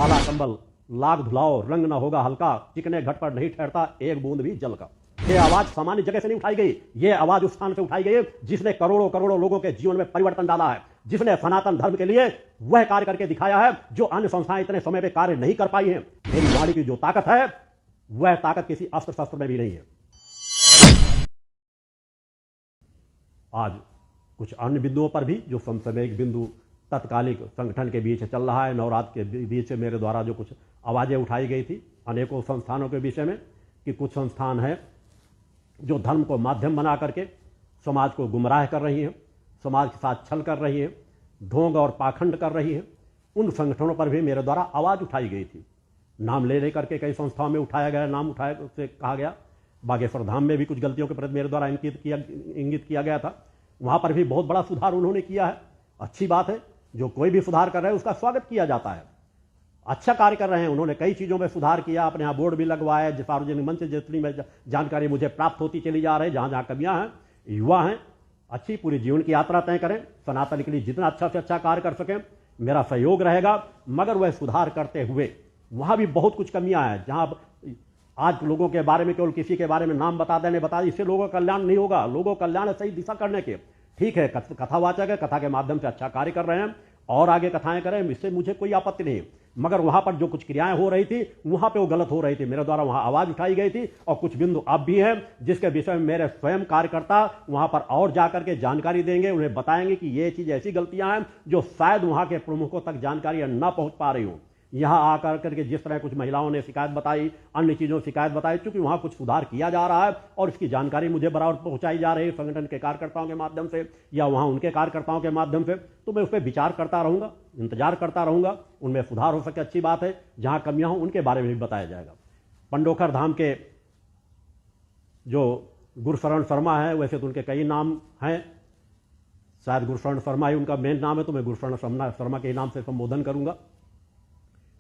काला कंबल लाख धुलाओ रंग न होगा हल्का, चिकने घट पर नहीं ठहरता एक बूंद भी जल का। ये आवाज सामान्य जगह से नहीं उठाई गई, ये आवाज उस स्थान से उठाई गई जिसने करोड़ों करोड़ों लोगों के जीवन में परिवर्तन डाला है, जिसने सनातन धर्म के लिए वह कार्य करके दिखाया है जो अन्य संस्थाएं इतने समय पे कार्य नहीं कर पाई हैं। मेरी वाणी की जो ताकत है वह ताकत किसी अस्त्र शस्त्र में भी नहीं है। आज कुछ अन्य बिंदुओं पर भी जो समसामयिक बिंदु तत्कालिक संगठन के बीच चल रहा है, नवरात्र के बीच मेरे द्वारा जो कुछ आवाजें उठाई गई थी अनेकों संस्थानों के विषय में कि कुछ संस्थान हैं जो धर्म को माध्यम बना करके समाज को गुमराह कर रही हैं, समाज के साथ छल कर रही हैं, ढोंग और पाखंड कर रही हैं, उन संगठनों पर भी मेरे द्वारा आवाज उठाई गई थी। नाम ले लेकर के कई संस्थाओं में उठाया गया, नाम उठाया से कहा गया। बागेश्वर धाम में भी कुछ गलतियों के प्रति मेरे द्वारा इंगित किया गया था, वहां पर भी बहुत बड़ा सुधार उन्होंने किया है। अच्छी बात है, जो कोई भी सुधार कर रहे हैं उसका स्वागत किया जाता है। अच्छा कार्य कर रहे हैं, उन्होंने कई चीजों में सुधार किया, अपने यहाँ बोर्ड भी लगवाए, सार्वजनिक मंच से जितनी में जानकारी मुझे प्राप्त होती चली जा रही है, जहां जहां कमियां हैं, युवा हैं, अच्छी पूरी जीवन की यात्रा तय करें, सनातन के लिए जितना अच्छा से अच्छा कार्य कर सकें मेरा सहयोग रहेगा। मगर वह सुधार करते हुए वहां भी बहुत कुछ कमियां हैं, जहां आज लोगों के बारे में केवल किसी के बारे में नाम बता देने इससे लोगों का कल्याण नहीं होगा। लोगों का कल्याण सही दिशा करने के, ठीक है कथावाचक है, कथा के माध्यम से अच्छा कार्य कर रहे हैं और आगे कथाएं करें, इससे मुझे कोई आपत्ति नहीं, मगर वहां पर जो कुछ क्रियाएं हो रही थी वहां पे वो गलत हो रही थी। मेरे द्वारा वहां आवाज उठाई गई थी और कुछ बिंदु अब भी हैं जिसके विषय में मेरे स्वयं कार्यकर्ता वहां पर और जाकर के जानकारी देंगे, उन्हें बताएंगे कि ये चीज ऐसी गलतियां हैं जो शायद वहां के प्रमुखों तक जानकारी न पहुंच पा रही हो। यहां आकर करके जिस तरह कुछ महिलाओं ने शिकायत बताई, अन्य चीजों से शिकायत बताई, चूंकि वहां कुछ सुधार किया जा रहा है और इसकी जानकारी मुझे बराबर पहुंचाई जा रही है संगठन के कार्यकर्ताओं के माध्यम से या वहां उनके कार्यकर्ताओं के माध्यम से, तो मैं उस पर विचार करता रहूंगा, इंतजार करता रहूंगा, उनमें सुधार हो सके अच्छी बात है, जहां कमियां हो उनके बारे में भी बताया जाएगा। पंडोखर धाम के जो गुरुशरण शर्मा है, वैसे तो उनके कई नाम हैं, शायद गुरुशरण शर्मा ही उनका मेन नाम है, तो मैं गुरुशरण शर्मा के नाम से संबोधन करूंगा।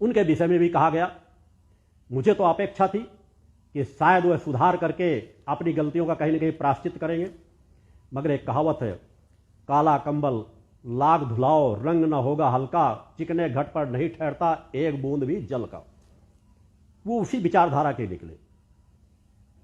उनके विषय में भी कहा गया, मुझे तो अपेक्षा थी कि शायद वह सुधार करके अपनी गलतियों का कहीं ना कहीं प्रायश्चित करेंगे, मगर एक कहावत है, काला कंबल लाख धुलाओ रंग न होगा हल्का, चिकने घट पर नहीं ठहरता एक बूंद भी जल का। वो उसी विचारधारा के निकले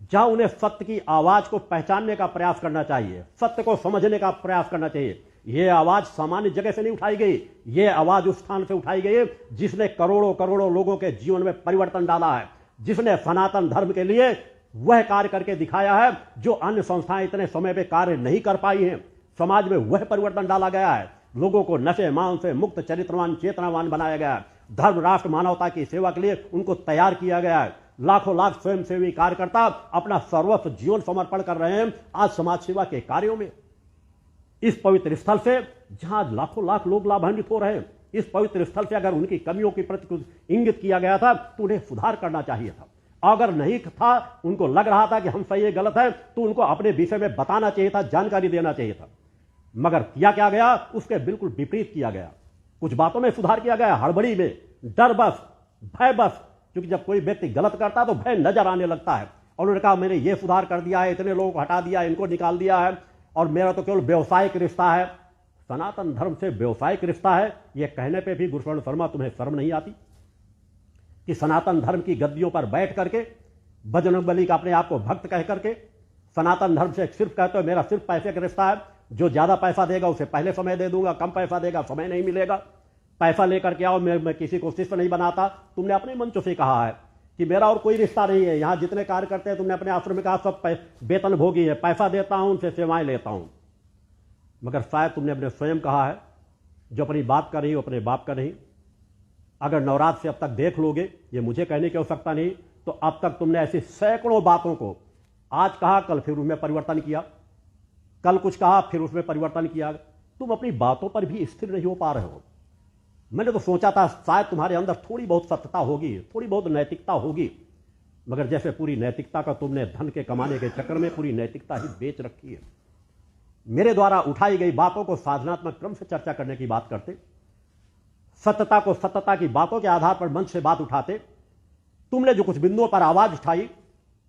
जहां उन्हें सत्य की आवाज को पहचानने का प्रयास करना चाहिए, सत्य को समझने का प्रयास करना चाहिए। यह आवाज सामान्य जगह से नहीं उठाई गई, यह आवाज उस स्थान से उठाई गई जिसने करोड़ों करोड़ों लोगों के जीवन में परिवर्तन डाला है, जिसने सनातन धर्म के लिए वह कार्य करके दिखाया है जो अन्य संस्थाएं इतने समय पे कार्य नहीं कर पाई हैं। समाज में वह परिवर्तन डाला गया है, लोगों को नशे मान से मुक्त चरित्रवान चेतनावान बनाया गया है, धर्म राष्ट्र मानवता की सेवा के लिए उनको तैयार किया गया है। लाखों लाख स्वयंसेवी कार्यकर्ता अपना सर्वस्व जीवन समर्पण कर रहे हैं आज समाज सेवा के कार्यों में। इस पवित्र स्थल से जहां लाखों लाख लोग लाभान्वित हो रहे हैं, इस पवित्र स्थल से अगर उनकी कमियों के प्रति कुछ इंगित किया गया था तो उन्हें सुधार करना चाहिए था। अगर नहीं था, उनको लग रहा था कि हम सही है गलत है, तो उनको अपने विषय में बताना चाहिए था, जानकारी देना चाहिए था। मगर किया क्या गया, उसके बिल्कुल विपरीत किया गया। कुछ बातों में सुधार किया गया, हड़बड़ी में, डर बस, भय बस, क्योंकि जब कोई व्यक्ति गलत करता है तो भय नजर आने लगता है। और उन्होंने कहा मैंने ये सुधार कर दिया है, इतने लोगों को हटा दिया, इनको निकाल दिया है और मेरा तो केवल व्यवसायिक रिश्ता है। सनातन धर्म से व्यवसायिक रिश्ता है, यह कहने पे भी गुरुशरण शर्मा तुम्हें शर्म नहीं आती कि सनातन धर्म की गद्दियों पर बैठ करके बजरंगबली का अपने आप को भक्त कह करके सनातन धर्म से सिर्फ कहते हो मेरा सिर्फ पैसे का रिश्ता है, जो ज्यादा पैसा देगा उसे पहले समय दे दूंगा, कम पैसा देगा समय नहीं मिलेगा, पैसा लेकर के आओ, मैं किसी को शिष्य नहीं बनाता। तुमने अपने मंचों से कहा है कि मेरा और कोई रिश्ता नहीं है, यहां जितने कार्य करते हैं तुमने अपने आश्रम में कहा सब वेतन भोगी है, पैसा देता हूं उनसे सेवाएं लेता हूं। मगर शायद तुमने अपने स्वयं कहा है जो अपनी बात का नहीं वो अपने बाप का नहीं। अगर नवरात्र से अब तक देख लोगे, ये मुझे कहने की आवश्यकता नहीं, तो अब तक तुमने ऐसी सैकड़ों बातों को आज कहा कल फिर उसमें परिवर्तन किया, कल कुछ कहा फिर उसमें परिवर्तन किया। तुम अपनी बातों पर भी स्थिर नहीं हो पा रहे हो। मैंने तो सोचा था शायद तुम्हारे अंदर थोड़ी बहुत सत्यता होगी, थोड़ी बहुत नैतिकता होगी, मगर जैसे पूरी नैतिकता का तुमने धन के कमाने के चक्कर में पूरी नैतिकता ही बेच रखी है। मेरे द्वारा उठाई गई बातों को साधनात्मक क्रम से चर्चा करने की बात करते, सत्यता को सत्यता की बातों के आधार पर मंच से बात उठाते। तुमने जो कुछ बिंदुओं पर आवाज उठाई,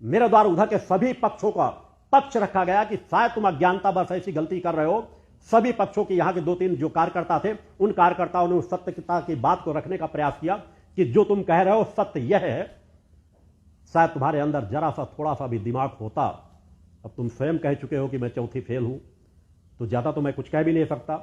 मेरे द्वारा उधर के सभी पक्षों का पक्ष रखा गया कि शायद तुम अज्ञानता बस ऐसी गलती कर रहे हो। सभी पक्षों के यहां के 2-3 जो कार्यकर्ता थे, उन कार्यकर्ताओं ने उस सत्यता की बात को रखने का प्रयास किया कि जो तुम कह रहे हो सत्य यह है, शायद तुम्हारे अंदर जरा सा थोड़ा सा भी दिमाग होता। अब तुम स्वयं कह चुके हो कि मैं चौथी फेल हूं, तो ज्यादा तो मैं कुछ कह भी नहीं सकता।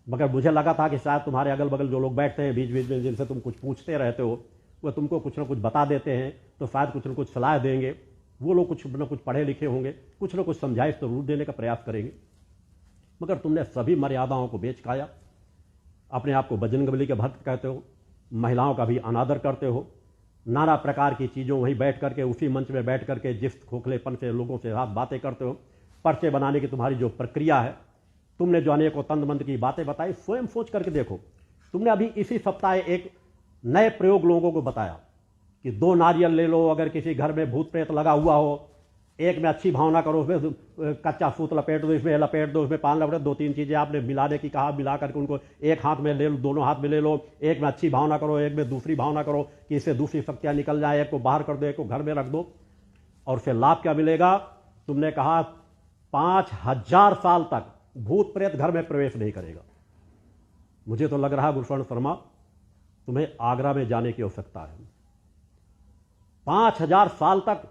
मगर मुझे लगा था कि शायद तुम्हारे अगल बगल जो लोग बैठते हैं बीच बीच में, जिनसे तुम कुछ पूछते रहते हो, वह तुमको कुछ ना कुछ बता देते हैं, तो शायद कुछ ना कुछ सलाह देंगे। वो लोग कुछ ना कुछ पढ़े लिखे होंगे, कुछ ना कुछ समझाइश जरूर देने का प्रयास करेंगे। मगर तुमने सभी मर्यादाओं को बेच खाया। अपने आप को बजरंगबली के भक्त कहते हो, महिलाओं का भी अनादर करते हो, नाना प्रकार की चीज़ों वहीं बैठ करके, उसी मंच में बैठ करके जिस खोखलेपन से लोगों से साथ बातें करते हो। पर्चे बनाने की तुम्हारी जो प्रक्रिया है, तुमने जो अनेकों तंद-मंद की बातें बताई, स्वयं सोच करके देखो। तुमने अभी इसी सप्ताह एक नए प्रयोग लोगों को बताया कि 2 नारियल ले लो, अगर किसी घर में भूत प्रेत लगा हुआ हो, एक में अच्छी भावना करो, उसमें कच्चा सूत लपेट दो, इसमें लपेट दो, उसमें पान लपेट दो। 2-3 चीजें आपने मिलाने की कहा, मिला करके उनको एक हाथ में ले लो, दोनों हाथ में ले लो। एक में अच्छी भावना करो, एक में दूसरी भावना करो कि इससे दूसरी शक्तियां निकल जाए। एक को बाहर कर दो, एक को घर में रख दो, और फिर लाभ क्या मिलेगा? तुमने कहा 5000 साल तक भूत प्रेत घर में प्रवेश नहीं करेगा। मुझे तो लग रहा गुरुशरण शर्मा, तुम्हें आगरा में जाने की आवश्यकता है। 5000 साल तक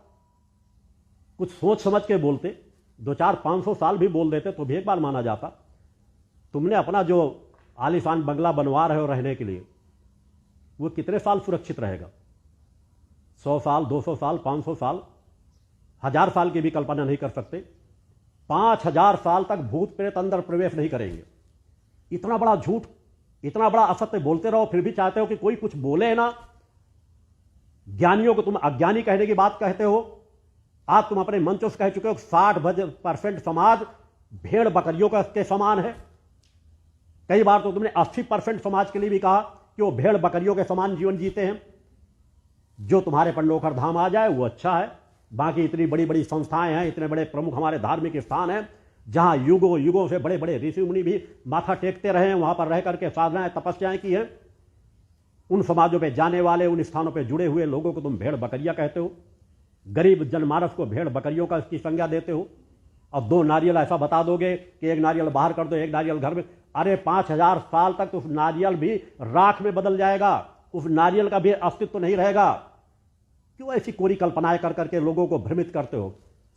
कुछ सोच समझ के बोलते, 200-500 साल भी बोल देते तो भी एक बार माना जाता। तुमने अपना जो आलीशान बंगला बनवा रहे हो रहने के लिए, वो कितने साल सुरक्षित रहेगा? 100 साल, 200 साल, 500 साल, 1000 साल की भी कल्पना नहीं कर सकते। 5000 साल तक भूत प्रेत अंदर प्रवेश नहीं करेंगे। इतना बड़ा झूठ, इतना बड़ा असत्य बोलते रहो, फिर भी चाहते हो कि कोई कुछ बोले ना। ज्ञानियों को तुम अज्ञानी कहने की बात कहते हो। आज तुम अपने मंचों से कह चुके हो 60% समाज भेड़ बकरियों का के समान है। कई बार तो तुमने 80% समाज के लिए भी कहा कि वो भेड़ बकरियों के समान जीवन जीते हैं। जो तुम्हारे पर नौकर धाम आ जाए वो अच्छा है। बाकी इतनी बड़ी बड़ी संस्थाएं हैं, इतने बड़े प्रमुख हमारे धार्मिक स्थान हैं, जहां युगों युगों से बड़े बड़े ऋषि मुनि भी माथा टेकते रहे हैं, वहां पर रह करके साधनाएं तपस्याएं की हैं। उन समाजों पे जाने वाले, उन स्थानों पे जुड़े हुए लोगों को तुम भेड़ बकरियां कहते हो। गरीब जनमानस को भेड़ बकरियों का की संज्ञा देते हो। अब 2 नारियल ऐसा बता दोगे कि एक नारियल बाहर कर दो, एक नारियल घर में। अरे 5000 साल तक तो उस नारियल भी राख में बदल जाएगा, उस नारियल का भी अस्तित्व तो नहीं रहेगा। क्यों ऐसी कोरी कल्पनाएं कर करके लोगों को भ्रमित करते हो?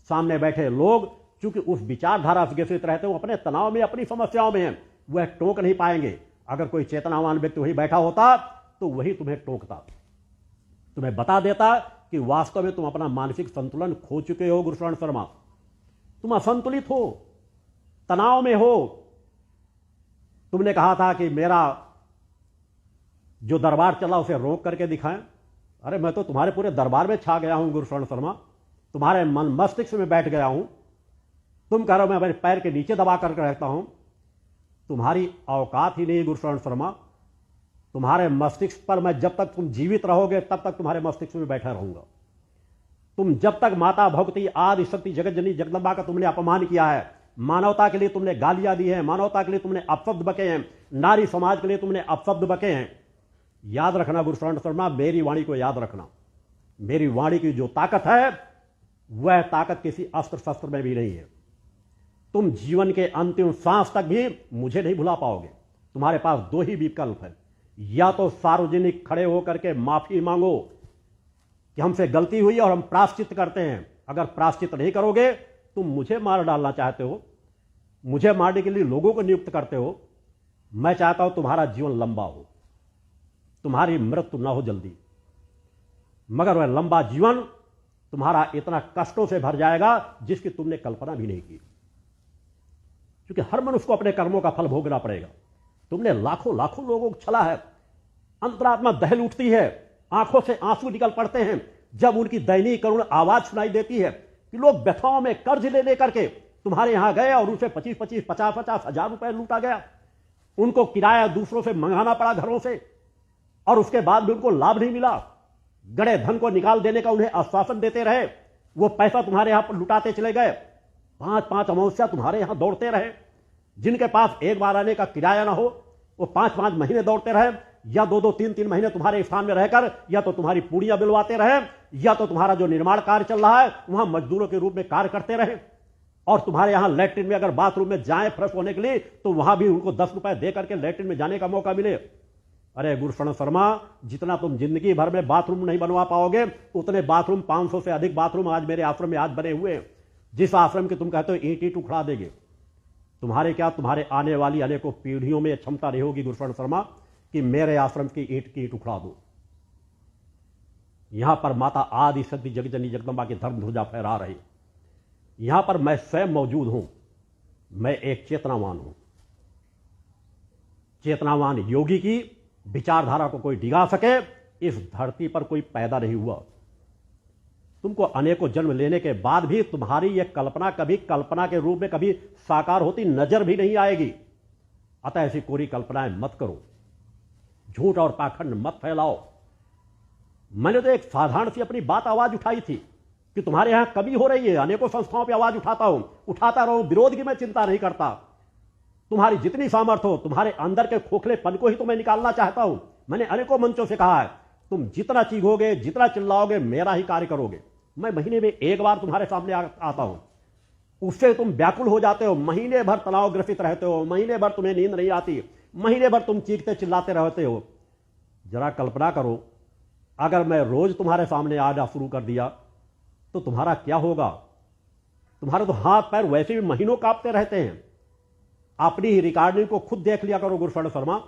सामने बैठे लोग चूंकि उस विचारधारा से ग्रसित रहते हो, अपने तनाव में, अपनी समस्याओं में हैं, वह टोक नहीं पाएंगे। अगर कोई चेतनावान व्यक्ति वही बैठा होता तो वही तुम्हें टोकता, तुम्हें बता देता कि वास्तव में तुम अपना मानसिक संतुलन खो चुके हो। गुरुशरण शर्मा, तुम असंतुलित हो, तनाव में हो। तुमने कहा था कि मेरा जो दरबार चला उसे रोक करके दिखाएं। अरे मैं तो तुम्हारे पूरे दरबार में छा गया हूं गुरुशरण शर्मा, तुम्हारे मन मस्तिष्क में बैठ गया हूं। तुम कह रहे हो मैं अपने पैर के नीचे दबा करके रहता हूं। तुम्हारी औकात ही नहीं गुरुशरण शर्मा। तुम्हारे मस्तिष्क पर मैं जब तक तुम जीवित रहोगे तब तक तुम्हारे मस्तिष्क में बैठा रहूंगा। तुम जब तक माता भगवती आदि शक्ति जगत जननी जगदम्बा का तुमने अपमान किया है, मानवता के लिए तुमने गालियां दी हैं, मानवता के लिए तुमने अपशब्द बके हैं, नारी समाज के लिए तुमने अपशब्द बके हैं। याद रखना गुरुशरण शर्मा, मेरी वाणी को याद रखना। मेरी वाणी की जो ताकत है वह ताकत किसी अस्त्र शस्त्र में भी नहीं है। तुम जीवन के अंतिम सांस तक भी मुझे नहीं भुला पाओगे। तुम्हारे पास 2 ही विकल्प है, या तो सार्वजनिक खड़े होकर के माफी मांगो कि हमसे गलती हुई और हम प्रायश्चित करते हैं। अगर प्रायश्चित नहीं करोगे, तुम मुझे मार डालना चाहते हो, मुझे मारने के लिए लोगों को नियुक्त करते हो। मैं चाहता हूं तुम्हारा जीवन लंबा हो, तुम्हारी मृत्यु न हो जल्दी, मगर वह लंबा जीवन तुम्हारा इतना कष्टों से भर जाएगा जिसकी तुमने कल्पना भी नहीं की। क्योंकि हर मनुष्य को अपने कर्मों का फल भोगना पड़ेगा। तुमने लाखों लाखों लोगों को छला है, अंतरात्मा दहल उठती है, आंखों से आंसू निकल पड़ते हैं जब उनकी दयनीय करुण आवाज सुनाई देती है कि लोग व्यथाओं में कर्ज ले लेकर के तुम्हारे यहां गए और उनसे 25-25, 50-50 हजार रुपए लूटा गया। उनको किराया दूसरों से मंगाना पड़ा घरों से, और उसके बाद भी उनको लाभ नहीं मिला। गड़े धन को निकाल देने का उन्हें आश्वासन देते रहे, वो पैसा तुम्हारे यहां पर लुटाते चले गए। 5-5 अमावस्या तुम्हारे यहां दौड़ते रहे। जिनके पास एक बार आने का किराया ना हो वो 5-5 महीने दौड़ते रहे, या 2-2, 3-3 महीने तुम्हारे स्थान में रहकर या तो तुम्हारी पूड़ियां बिलवाते रहे, या तो तुम्हारा जो निर्माण कार्य चल रहा है वहां मजदूरों के रूप में कार्य करते रहे। और तुम्हारे यहां लैट्रिन में अगर बाथरूम में जाएं फ्रेश होने के लिए तो वहां भी उनको 10 रुपए दे करके लैट्रिन में जाने का मौका मिले। अरे गुरुशरण शर्मा, जितना तुम जिंदगी भर में बाथरूम नहीं बनवा पाओगे, उतने बाथरूम, 500 से अधिक बाथरूम आज मेरे आश्रम में आज बने हुए हैं। जिस आश्रम के तुम कहते हो ईंट ईंट उखड़ा देंगे, तुम्हारे क्या, तुम्हारे आने वाली अनेकों पीढ़ियों में क्षमता नहीं होगी गुरुशरण शर्मा कि मेरे आश्रम की ईंट उखड़ा दो। यहां पर माता आदि शक्ति जगजननी जगदंबा की धर्म ध्वजा फहरा रही। यहां पर मैं स्वयं मौजूद हूं। मैं एक चेतनावान हूं। चेतनावान योगी की विचारधारा को कोई डिगा सके, इस धरती पर कोई पैदा नहीं हुआ। तुमको अनेकों जन्म लेने के बाद भी तुम्हारी यह कल्पना कभी कल्पना के रूप में कभी साकार होती नजर भी नहीं आएगी। अतः ऐसी कोरी कल्पनाएं मत करो, झूठ और पाखंड मत फैलाओ। मैंने तो एक साधारण सी अपनी बात आवाज उठाई थी कि तुम्हारे यहां कमी हो रही है। अनेकों संस्थाओं पर आवाज उठाता हूं, उठाता रहो, विरोध की मैं चिंता नहीं करता। तुम्हारी जितनी सामर्थ्य हो, तुम्हारे अंदर के खोखलेपन को ही तो मैं निकालना चाहता हूं। मैंने अनेकों मंचों से कहा है, तुम जितना चीखोगे, जितना चिल्लाओगे, मेरा ही कार्य करोगे। मैं महीने में एक बार तुम्हारे सामने आता हूं, उससे तुम व्याकुल हो जाते हो। महीने भर तनावग्रसित रहते हो, महीने भर तुम्हें नींद नहीं आती, महीने भर तुम चीखते चिल्लाते रहते हो। जरा कल्पना करो, अगर मैं रोज तुम्हारे सामने आना शुरू कर दिया तो तुम्हारा क्या होगा? तुम्हारे तो हाथ पैर वैसे भी महीनों कांपते रहते हैं। अपनी ही रिकॉर्डिंग को खुद देख लिया करो गुरुशरण शर्मा।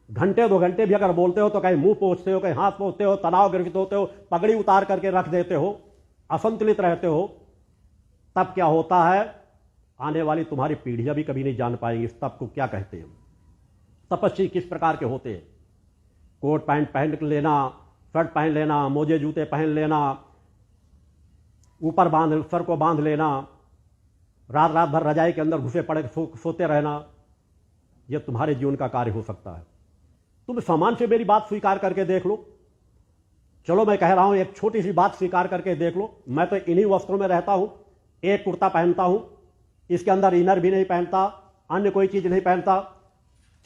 घंटे 2 घंटे भी अगर बोलते हो तो कहीं मुंह पोंछते हो, कहीं हाथ पोंछते हो, तनावग्रसित होते हो, पगड़ी उतार करके रख देते हो, असंतुलित रहते हो। तब क्या होता है, आने वाली तुम्हारी पीढ़ियां भी कभी नहीं जान पाएंगी इस तप को क्या कहते हैं। तपस्वी किस प्रकार के होते हैं? कोट पैंट पहन लेना, शर्ट पहन लेना, मोजे जूते पहन लेना, ऊपर सर को बांध लेना, रात रात भर रजाई के अंदर घुसे पड़े सोते रहना, यह तुम्हारे जीवन का कार्य हो सकता है। तुम सामान से मेरी बात स्वीकार करके देख लो। चलो मैं कह रहा हूं, एक छोटी सी बात स्वीकार करके देख लो। मैं तो इन्हीं वस्त्रों में रहता हूं, एक कुर्ता पहनता हूं, इसके अंदर इनर भी नहीं पहनता, अन्य कोई चीज नहीं पहनता।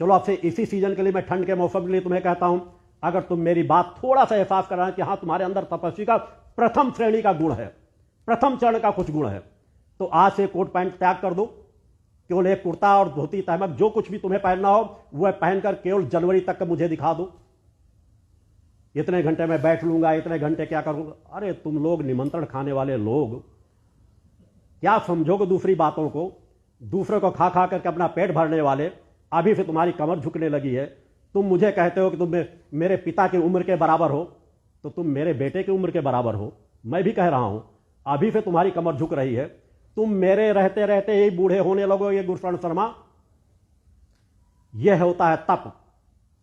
चलो अब से इसी सीजन के लिए, मैं ठंड के मौसम के लिए तुम्हें कहता हूं, अगर तुम मेरी बात थोड़ा सा एहसास कर रहे हैं कि हां तुम्हारे अंदर तपस्वी का प्रथम श्रेणी का गुण है, प्रथम चरण का कुछ गुण है, तो आज से कोट पैंट त्याग कर दो। केवल एक कुर्ता और धोती तहमक जो कुछ भी तुम्हें पहनना हो वह पहनकर केवल जनवरी तक का मुझे दिखा दो। इतने घंटे में बैठ लूंगा, इतने घंटे क्या करूंगा? अरे तुम लोग निमंत्रण खाने वाले लोग क्या समझोगे दूसरी बातों को? दूसरे को खा खा करके अपना पेट भरने वाले। अभी से तुम्हारी कमर झुकने लगी है। तुम मुझे कहते हो कि तुम मेरे पिता की उम्र के बराबर हो, तो तुम मेरे बेटे की उम्र के बराबर हो। मैं भी कह रहा हूं, अभी से तुम्हारी कमर झुक रही है। तुम मेरे रहते रहते ही बूढ़े होने लगोगे गुरुशरण शर्मा। यह होता है तप।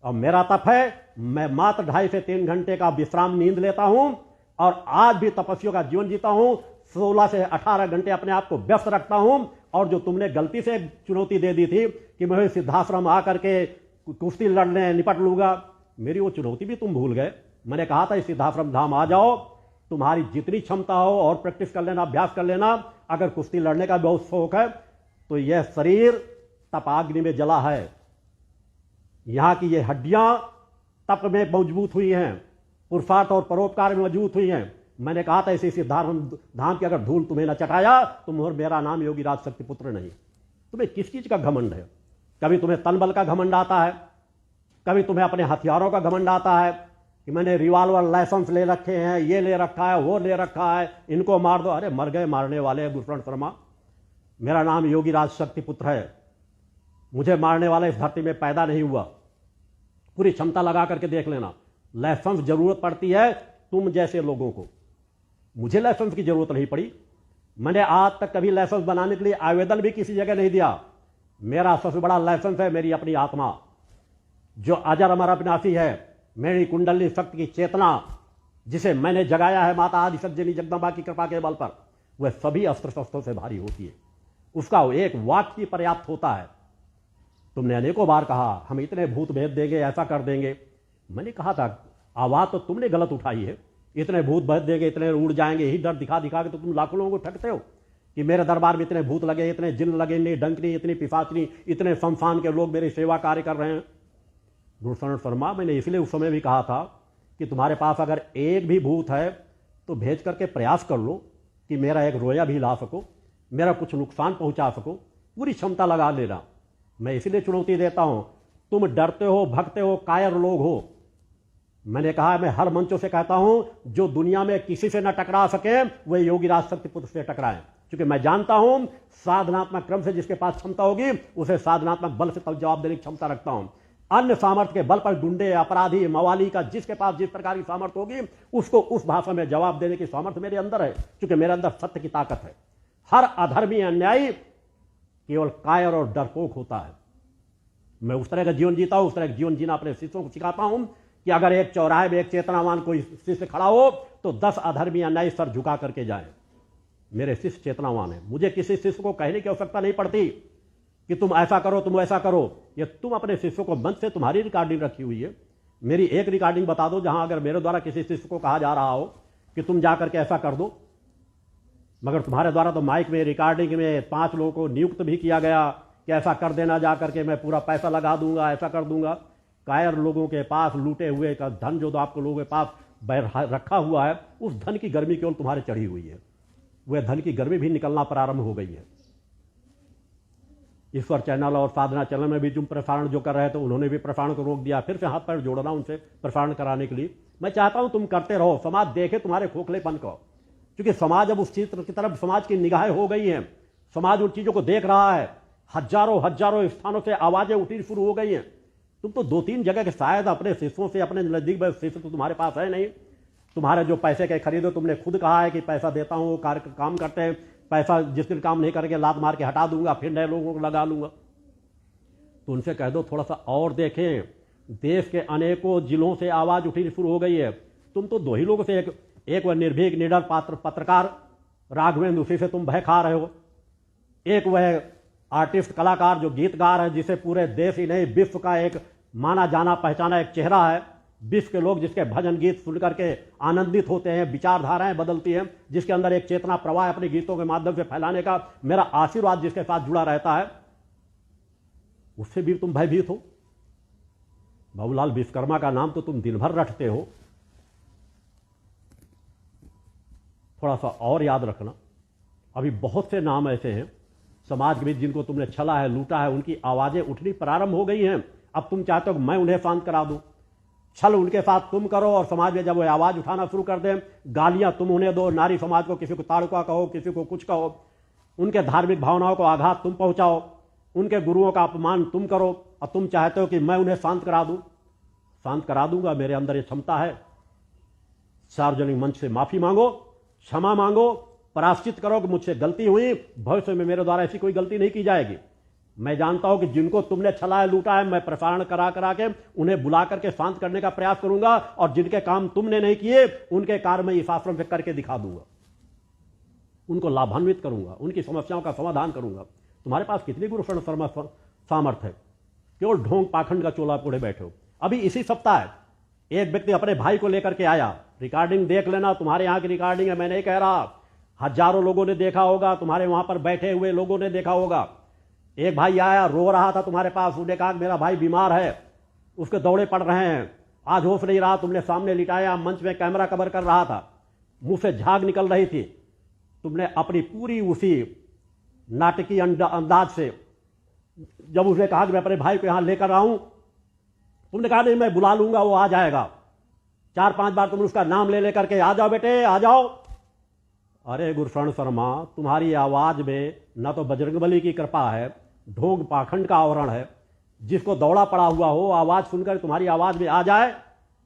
और मेरा तप है, मैं मात्र 2.5 से 3 घंटे का विश्राम नींद लेता हूं और आज भी तपस्वियों का जीवन जीता हूं। 16 से 18 घंटे अपने आप को व्यस्त रखता हूं। और जो तुमने गलती से चुनौती दे दी थी कि मैं सिद्धाश्रम आकर के कुश्ती लड़ने निपट लूंगा, मेरी वो चुनौती भी तुम भूल गए। मैंने कहा था इस सिद्धाश्रम धाम आ जाओ, तुम्हारी जितनी क्षमता हो और प्रैक्टिस कर लेना, अभ्यास कर लेना। अगर कुश्ती लड़ने का बहुत शौक है तो यह शरीर तपाग्नि में जला है। यहां की ये हड्डियां तप में मजबूत हुई हैं, पुरुषार्थ और परोपकार में मजबूत हुई हैं। मैंने कहा था इसी सिद्धार्थ धाम की अगर धूल तुम्हें न चटाया तो मेरा नाम योगीराज शक्ति पुत्र नहीं। तुम्हें किस चीज का घमंड है? कभी तुम्हें तन बल का घमंड आता है, कभी तुम्हें अपने हथियारों का घमंड आता है कि मैंने रिवॉल्वर लाइसेंस ले रखे हैं, ये ले रखा है, वो ले रखा है, इनको मार दो। अरे मर गए मारने वाले गुरुशरण शर्मा। मेरा नाम योगीराज शक्ति पुत्र है। मुझे मारने वाला इस धरती में पैदा नहीं हुआ। पूरी क्षमता लगा करके देख लेना। लाइसेंस जरूरत पड़ती है तुम जैसे लोगों को। मुझे लाइसेंस की जरूरत नहीं पड़ी। मैंने आज तक कभी लाइसेंस बनाने के लिए आवेदन भी किसी जगह नहीं दिया। मेरा सबसे बड़ा लाइसेंस है मेरी अपनी आत्मा, जो अजर अमर अविनाशी है। मेरी कुंडली शक्ति की चेतना, जिसे मैंने जगाया है माता आदि शक्ति जगदंबा की कृपा के बल पर, वह सभी अस्त्र शस्त्रों से भारी होती है। उसका एक वाक्य पर्याप्त होता है। तुमने अनेकों बार कहा हम इतने भूत भेद देंगे, ऐसा कर देंगे। मैंने कहा था, आवाज तो तुमने गलत उठाई है। इतने भूत भेद देंगे, इतने उड़ जाएंगे, यही डर दिखा दिखा के तो तुम लाखों लोगों को ठगते हो कि मेरे दरबार में इतने भूत लगे, इतने जिन लगे, इतनी डंकनी, इतनी पिशाचनी, इतने शमशान के लोग मेरी सेवा कार्य कर रहे हैं। गुरुशरण शर्मा, मैंने इसलिए उस समय भी कहा था कि तुम्हारे पास अगर एक भी भूत है तो भेज करके प्रयास कर लो कि मेरा एक रोया भी ला सको, मेरा कुछ नुकसान पहुंचा सको। पूरी क्षमता लगा लेना। मैं इसलिए चुनौती देता हूं तुम डरते हो, भगते हो, कायर लोग हो। मैंने कहा, मैं हर मंचों से कहता हूं, जो दुनिया में किसी से न टकरा सके वह योगीराज शक्तिपुत्र से टकराएं, क्योंकि मैं जानता हूं साधनात्मक क्रम से जिसके पास क्षमता होगी उसे साधनात्मक बल से तब जवाब देने की क्षमता रखता हूं। अन्य सामर्थ्य के बल पर गुंडे, अपराधी, मवाली का जिसके पास जिस प्रकार की सामर्थ्य होगी उसको उस भाषा में जवाब देने की सामर्थ्य मेरे अंदर है, क्योंकि मेरे अंदर सत्य की ताकत है। हर अधर्मी, अन्यायी केवल कायर और डरपोक होता है। मैं उस तरह का जीवन जीता हूं, उस तरह का जीवन जीना अपने शिष्यों को सिखाता हूं कि अगर एक चौराहे में एक चेतनावान कोई शिष्य खड़ा हो तो 10 अधर्मी अन्यायी सर झुका करके जाए। मेरे शिष्य चेतनावान है, मुझे किसी शिष्य को कहने की आवश्यकता नहीं पड़ती कि तुम ऐसा करो, तुम ऐसा करो। ये तुम अपने शिष्यों को मंच से, तुम्हारी रिकॉर्डिंग रखी हुई है, मेरी एक रिकॉर्डिंग बता दो जहां अगर मेरे द्वारा किसी शिष्य को कहा जा रहा हो कि तुम जाकर के ऐसा कर दो। मगर तुम्हारे द्वारा तो माइक में, रिकॉर्डिंग में 5 लोगों को नियुक्त भी किया गया कि ऐसा कर देना, जा करके मैं पूरा पैसा लगा दूंगा, ऐसा कर दूंगा। कायर लोगों के पास लूटे हुए का धन जो तो आपको लोगों के पास रखा हुआ है, उस धन की गर्मी केवल तुम्हारे चढ़ी हुई है। वह धन की गर्मी भी निकलना प्रारंभ हो गई है। ईश्वर चैनल और साधना चैनल में भी जो प्रसारण जो कर रहे थे उन्होंने भी प्रसारण को रोक दिया। फिर से हाथ पैर जोड़ना उनसे प्रसारण कराने के लिए। मैं चाहता हूं तुम करते रहो, समाज देखे तुम्हारे खोखलेपन को, क्योंकि समाज अब उस चीज की तरफ समाज की निगाहें हो गई हैं। समाज उन चीजों को देख रहा है। हजारों स्थानों से आवाजें उठनी शुरू हो गई हैं। तुम तो 2-3 जगह के शायद अपने शिष्यों से, अपने नजदीक में शिष्य तो तुम्हारे पास है नहीं। तुम्हारे जो पैसे के खरीदो, तुमने खुद कहा है कि पैसा देता हूं, वो काम करते हैं, पैसा जिस दिन काम नहीं करेंगे लात मार के हटा दूंगा, फिर नए लोगों को लगा लूंगा। तो उनसे कह दो थोड़ा सा और देखें। देश के अनेकों जिलों से आवाज उठनी शुरू हो गई है। तुम तो 2 ही लोगों से, एक वह निर्भीक निडर पत्रकार राघवेंद्र, उसी से तुम भय खा रहे हो। एक वह आर्टिस्ट, कलाकार जो गीत गा रहे हैं, जिसे पूरे देश ही नहीं विश्व का एक माना जाना पहचाना एक चेहरा है। विश्व के लोग जिसके भजन गीत सुन करके आनंदित होते हैं, विचारधाराएं बदलती हैं, जिसके अंदर एक चेतना प्रवाह अपने गीतों के माध्यम से फैलाने का मेरा आशीर्वाद जिसके साथ जुड़ा रहता है, उससे भी तुम भयभीत हो। बाबूलाल विश्वकर्मा का नाम तो तुम दिन भर रटते हो। थोड़ा सा और याद रखना, अभी बहुत से नाम ऐसे हैं समाज के बीच जिनको तुमने छला है, लूटा है, उनकी आवाजें उठनी प्रारंभ हो गई हैं। अब तुम चाहते हो मैं उन्हें शांत करा दूं। छल उनके साथ तुम करो और समाज में जब वो आवाज उठाना शुरू कर दें, गालियां तुम उन्हें दो, नारी समाज को किसी को ताड़का कहो, किसी को कुछ कहो, उनके धार्मिक भावनाओं को आघात तुम पहुंचाओ, उनके गुरुओं का अपमान तुम करो, और तुम चाहते हो कि मैं उन्हें शांत करा दूं। शांत करा दूंगा, मेरे अंदर ये क्षमता है। सार्वजनिक मंच से माफी मांगो, क्षमा मांगो, प्रायश्चित करो कि मुझसे गलती हुई, भविष्य में मेरे द्वारा ऐसी कोई गलती नहीं की जाएगी। मैं जानता हूं कि जिनको तुमने छलाया लूटा है, मैं प्रसारण करा के उन्हें बुला करके शांत करने का प्रयास करूंगा, और जिनके काम तुमने नहीं किए उनके कार्य मैं इस आश्रम से करके दिखा दूंगा, उनको लाभान्वित करूंगा, उनकी समस्याओं का समाधान करूंगा। तुम्हारे पास कितनी गुरुशरण सामर्थ्य है, केवल ढोंग पाखंड का चोला ओढ़े बैठे हो। अभी इसी सप्ताह एक व्यक्ति अपने भाई को लेकर के आया, रिकॉर्डिंग देख लेना, तुम्हारे यहां की रिकॉर्डिंग है, मैं नहीं कह रहा, हजारों लोगों ने देखा होगा, तुम्हारे वहां पर बैठे हुए लोगों ने देखा होगा। एक भाई आया, रो रहा था तुम्हारे पास, उसने कहा कि मेरा भाई बीमार है, उसके दौड़े पड़ रहे हैं, आज होश नहीं रहा, तुमने सामने लिटाया, मंच में कैमरा कवर कर रहा था, मुंह से झाग निकल रही थी, तुमने अपनी पूरी उसी नाटकीय अंदाज से जब उसने कहा कि मैं अपने भाई को यहां लेकर आऊं, तुमने कहा नहीं मैं बुला लूंगा, वो आ जाएगा। 4-5 बार तुमने उसका नाम ले लेकर के, आ जाओ बेटे आ जाओ। अरे गुरुशरण शर्मा, तुम्हारी आवाज में न तो बजरंगबली की कृपा है, ढोंग पाखंड का आवरण है। जिसको दौड़ा पड़ा हुआ हो आवाज सुनकर तुम्हारी आवाज में आ जाए,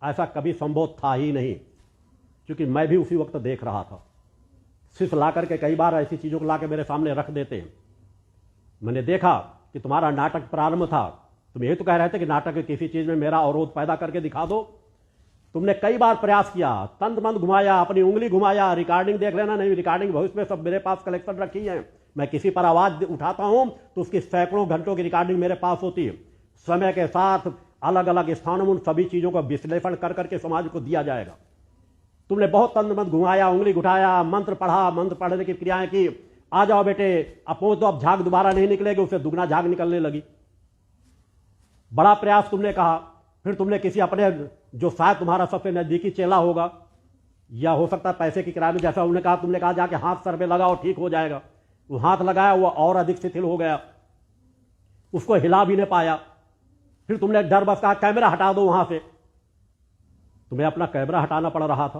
ऐसा कभी संभव था ही नहीं, क्योंकि मैं भी उसी वक्त देख रहा था। सिर्फ ला करके कई बार ऐसी चीजों को ला के मेरे सामने रख देते हैं। मैंने देखा कि तुम्हारा नाटक प्रारंभ था, तुम ये तो कह रहे थे कि नाटक की किसी चीज में मेरा अवरोध पैदा करके दिखा दो। तुमने कई बार प्रयास किया, तंद मंद घुमाया, अपनी उंगली घुमाया, रिकॉर्डिंग देख लेना, नहीं रिकॉर्डिंग भविष्य में सब मेरे पास कलेक्शन रखी है। मैं किसी पर आवाज उठाता हूं तो उसकी सैकड़ों घंटों की रिकॉर्डिंग मेरे पास होती है। समय के साथ अलग अलग स्थानों में उन सभी चीजों का विश्लेषण कर करके समाज को दिया जाएगा। तुमने बहुत तंद मंद घुमाया, उंगली उठाया, मंत्र पढ़ा, मंत्र पढ़ने की क्रियाएं की, आ जाओ बेटे अब पहुंच दो, अब झाग दोबारा नहीं निकलेगी, उससे दुगना झाग निकलने लगी। बड़ा प्रयास तुमने कहा, फिर तुमने किसी अपने जो शायद तुम्हारा सबसे नजदीकी चेला होगा, या हो सकता है पैसे की किराए में, जैसा उन्होंने कहा, तुमने कहा जाके हाथ सर पे लगाओ ठीक हो जाएगा। वो हाथ लगाया, वो और अधिक शिथिल हो गया, उसको हिला भी नहीं पाया। फिर तुमने एक डर बस कहा कैमरा हटा दो वहां से। तुम्हें अपना कैमरा हटाना पड़ रहा था,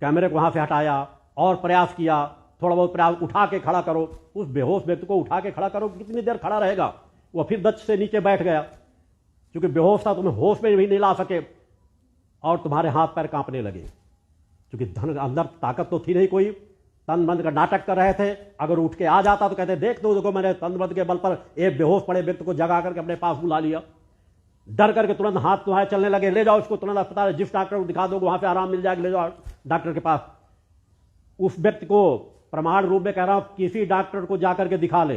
कैमरे को वहां से हटाया और प्रयास किया, थोड़ा बहुत प्रयास, उठा के खड़ा करो उस बेहोश व्यक्ति को, उठा के खड़ा करो, कितनी देर खड़ा रहेगा। वो फिर दच से नीचे बैठ गया, क्योंकि बेहोश था, तुम्हें होश में भी नहीं ला सके और तुम्हारे हाथ पैर कांपने लगे, क्योंकि धन अंदर ताकत तो थी नहीं कोई, तन मन का नाटक कर रहे थे। अगर उठ के आ जाता तो कहते देख दो देखो मैंने तन मन के बल पर एक बेहोश पड़े व्यक्ति को जगा करके अपने पास बुला लिया। डर करके तुरंत हाथ तुम्हारे चलने लगे, ले जाओ इसको तुरंत अस्पताल, जिस डॉक्टर को दिखा दो वहां से आराम मिल जाएगा, ले जाओ डॉक्टर के पास। उस व्यक्ति को प्रमाण रूप में कह रहा हूं, किसी डॉक्टर को जाकर के दिखा ले,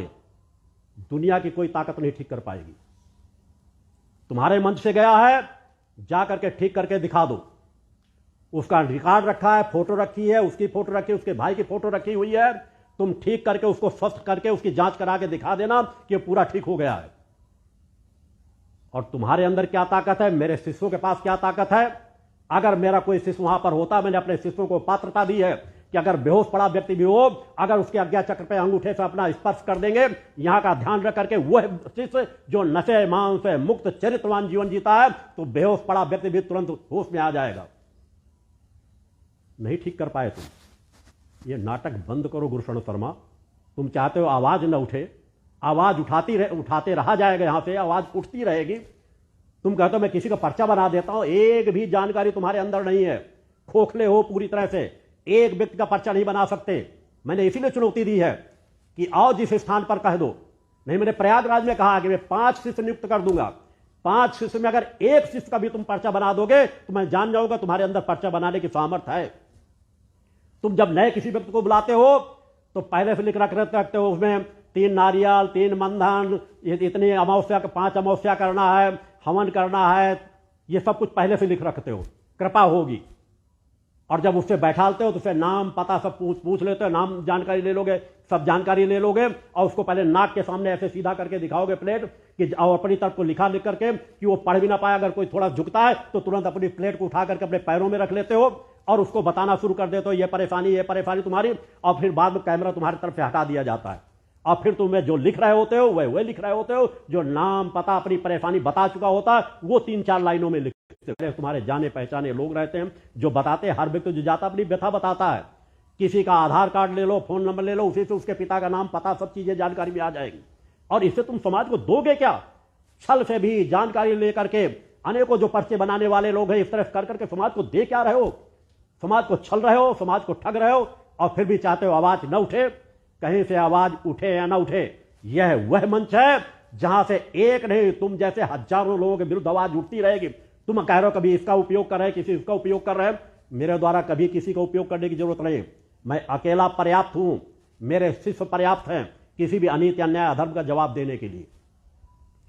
दुनिया की कोई ताकत नहीं ठीक कर पाएगी। तुम्हारे मंच से गया है, जाकर के ठीक करके दिखा दो। उसका रिकॉर्ड रखा है, फोटो रखी है, उसकी फोटो रखी है, उसके भाई की फोटो रखी हुई है। तुम ठीक करके उसको स्वस्थ करके उसकी जांच करा के दिखा देना कि पूरा ठीक हो गया है। और तुम्हारे अंदर क्या ताकत है, मेरे शिष्यों के पास क्या ताकत है। अगर मेरा कोई शिष्य वहां पर होता, मैंने अपने शिष्यों को पात्रता दी है कि अगर बेहोश पड़ा व्यक्ति भी हो, अगर उसके आज्ञा चक्र पे अंगूठे से अपना स्पर्श कर देंगे, यहां का ध्यान रख करके वह शिष्य जो नशे मांस से मुक्त चरित्रवान जीवन जीता है, तो बेहोश पड़ा व्यक्ति भी तुरंत होश में आ जाएगा। नहीं ठीक कर पाए तुम, ये नाटक बंद करो गुरुशरण शर्मा। तुम चाहते हो आवाज न उठे, आवाज उठाते रहा जाएगा, यहां से आवाज उठती रहेगी। तुम कहते हो मैं किसी का पर्चा बना देता हूं, एक भी जानकारी तुम्हारे अंदर नहीं है, खोखले हो पूरी तरह से, एक व्यक्ति का पर्चा नहीं बना सकते। मैंने इसीलिए चुनौती दी है कि आओ जिस स्थान पर कह दो। नहीं, मैंने प्रयागराज में कहा कि मैं 5 शिष्य नियुक्त कर दूंगा, 5 शिष्य में अगर एक शिष्य का भी तुम पर्चा बना दोगे तो मैं जान जाऊंगा तुम्हारे अंदर पर्चा बनाने की सामर्थ्य है। तुम जब नए किसी व्यक्ति को बुलाते हो तो पहले से लिख रखते हो, उसमें 3 नारियल, 3 मंधन, इतनी अमावस्या, 5 अमावस्या करना है, हवन करना है, ये सब कुछ पहले से लिख रखते हो, कृपा होगी। और जब उससे बैठालते हो तो उससे नाम पता सब पूछ लेते हो, नाम जानकारी ले लोगे, सब जानकारी ले लोगे और उसको पहले नाक के सामने ऐसे सीधा करके दिखाओगे प्लेट कि, और अपनी तरफ को लिख करके कि वो पढ़ भी ना पाए। अगर कोई थोड़ा झुकता है तो तुरंत अपनी प्लेट को उठा करके अपने पैरों में रख लेते हो और उसको बताना शुरू कर देते हो, ये परेशानी तुम्हारी। और फिर बाद में कैमरा तुम्हारी तरफ से हटा दिया जाता है और फिर तुम्हें जो लिख रहे होते हो वह लिख रहे होते हो, जो नाम पता अपनी परेशानी बता चुका होता है वो 3-4 लाइनों में लिखते। तुम्हारे जाने पहचाने लोग रहते हैं जो बताते हैं, हर व्यक्ति जो जाता अपनी व्यथा बताता है। किसी का आधार कार्ड ले लो, फोन नंबर ले लो, उसी से उसके पिता का नाम पता सब चीजें जानकारी में आ जाएगी। और इससे तुम समाज को दोगे क्या? छल से भी जानकारी लेकर के अनेकों जो पर्चे बनाने वाले लोग हैं, इस तरह कर करके समाज को दे क्या रहे हो? समाज को छल रहे हो, समाज को ठग रहे हो और फिर भी चाहते हो आवाज न उठे। कहीं से आवाज उठे या ना उठे, यह वह मंच है जहां से एक नहीं तुम जैसे हजारों लोगों के विरुद्ध आवाज उठती रहेगी। तुम कह रहे हो कभी इसका उपयोग कर रहे हैं, किसी इसका उपयोग कर रहे हैं। मेरे द्वारा कभी किसी का उपयोग करने की जरूरत नहीं, मैं अकेला पर्याप्त हूं, मेरे शिष्य पर्याप्त हैं किसी भी अनीति अन्याय अधर्म का जवाब देने के लिए।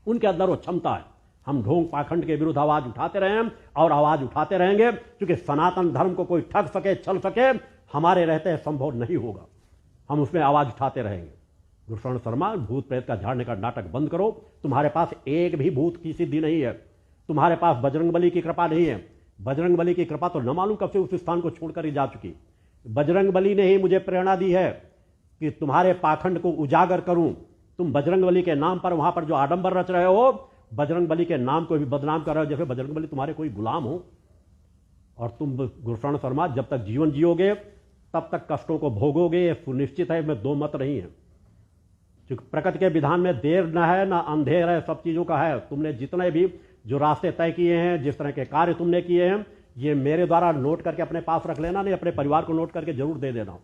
उनके अंदर वो क्षमता है। हम ढोंग पाखंड के विरुद्ध आवाज उठाते रहे हैं और आवाज उठाते रहेंगे, क्योंकि सनातन धर्म को कोई ठग सके, छल सके, हमारे रहते संभव नहीं होगा। हम उसमें आवाज उठाते रहेंगे। गुरुशरण शर्मा, भूत प्रेत का झाड़ने का नाटक बंद करो। तुम्हारे पास एक भी भूत की सिद्धि नहीं है, तुम्हारे पास बजरंगबली की कृपा नहीं है। बजरंगबली की कृपा तो न मालूम कब से उस स्थान को छोड़कर ही जा चुकी। बजरंगबली ने ही मुझे प्रेरणा दी है कि तुम्हारे पाखंड को उजागर करूं। तुम बजरंगबली के नाम पर वहां पर जो आडंबर रच रहे हो, बजरंगबली के नाम को भी बदनाम कर रहे हो, जैसे बजरंगबली तुम्हारे कोई गुलाम हो। और तुम गुरुशरण शर्मा जब तक जीवन जियोगे तब तक कष्टों को भोगोगे, ये सुनिश्चित है, इसमें 2 मत नहीं है। क्योंकि प्रकृति के विधान में देर न है ना अंधेर है, सब चीजों का है। तुमने जितने भी जो रास्ते तय किए हैं, जिस तरह के कार्य तुमने किए हैं, ये मेरे द्वारा नोट करके अपने पास रख लेना, नहीं अपने परिवार को नोट करके जरूर दे देना।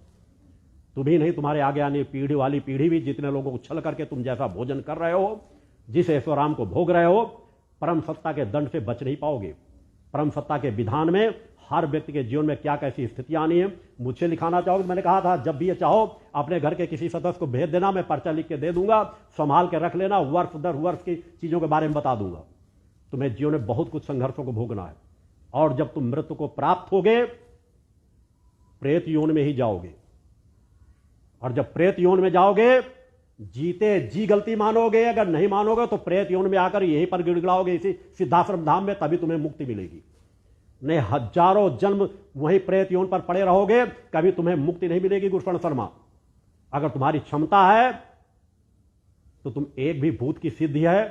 तुम ही नहीं, तुम्हारे आगे आने पीढ़ी वाली पीढ़ी भी, जितने लोगों को छल करके तुम जैसा भोजन कर रहे हो, जिस ऐश्वराम को भोग रहे हो, परम सत्ता के दंड से बच नहीं पाओगे। परम सत्ता के विधान में हर व्यक्ति के जीवन में क्या कैसी स्थितियां आनी है, मुझसे लिखाना चाहोगे। मैंने कहा था जब भी ये चाहो अपने घर के किसी सदस्य को भेज देना, मैं पर्चा लिख के दे दूंगा, संभाल के रख लेना, वर्ष दर वर्ष की चीजों के बारे में बता दूंगा। तुम्हें जीवन में बहुत कुछ संघर्षों को भोगना है और जब तुम मृत्यु को प्राप्त होगे प्रेत योनि में ही जाओगे। और जब प्रेत योनि में जाओगे, जीते जी गलती मानोगे, अगर नहीं मानोगे तो प्रेत योनि में आकर यहीं पर गिड़गिड़ाओगे, इसी सिद्धाश्रम धाम में, तभी तुम्हें मुक्ति मिलेगी। नहीं, हजारों जन्म वहीं प्रेत योनि पर पड़े रहोगे, कभी तुम्हें मुक्ति नहीं मिलेगी। गुरुशरण शर्मा, अगर तुम्हारी क्षमता है तो तुम एक भी भूत की सिद्धि है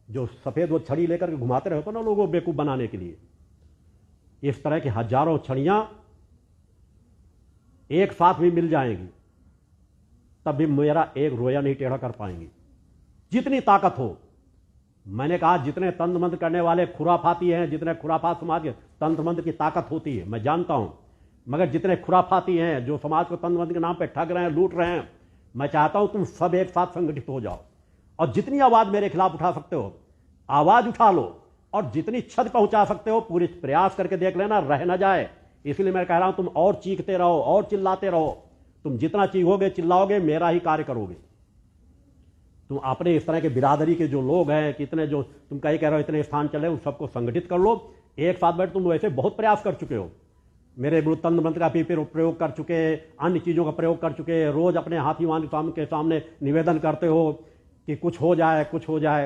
जो सफ़ेद वो छड़ी लेकर के घुमाते रहते ना लोगों को बेवकूफ़ बनाने के लिए, इस तरह की हजारों छड़ियां एक साथ भी मिल जाएंगी तब भी मेरा एक रोया नहीं टेढ़ा कर पाएंगी, जितनी ताकत हो। मैंने कहा जितने तंत्र मंत्र करने वाले खुराफाती हैं, जितने खुराफात समाज के तंत्र मंत्र की ताकत होती है मैं जानता हूं, मगर जितने खुराफाती हैं जो समाज को तंत्र मंत्र के नाम पे ठग रहे हैं, लूट रहे हैं, मैं चाहता हूं तुम सब एक साथ संगठित हो जाओ और जितनी आवाज मेरे खिलाफ उठा सकते हो आवाज उठा लो और जितनी क्षति पहुंचा सकते हो पूरी प्रयास करके देख लेना, रह ना जाए। इसलिए मैं कह रहा हूं तुम और चीखते रहो और चिल्लाते रहो। तुम जितना चीखोगे चिल्लाओगे मेरा ही कार्य करोगे। तुम अपने इस तरह के बिरादरी के जो लोग हैं, कितने जो तुम कहीं कह रहे हो इतने स्थान चले, उन सबको संगठित कर लो एक साथ बैठ। तुम वैसे बहुत प्रयास कर चुके हो, मेरे गुरु तंत्र मंत्र का भी प्रयोग कर चुके, अन्य चीज़ों का प्रयोग कर चुके, रोज अपने हाथीवान के सामने निवेदन करते हो कि कुछ हो जाए कुछ हो जाए।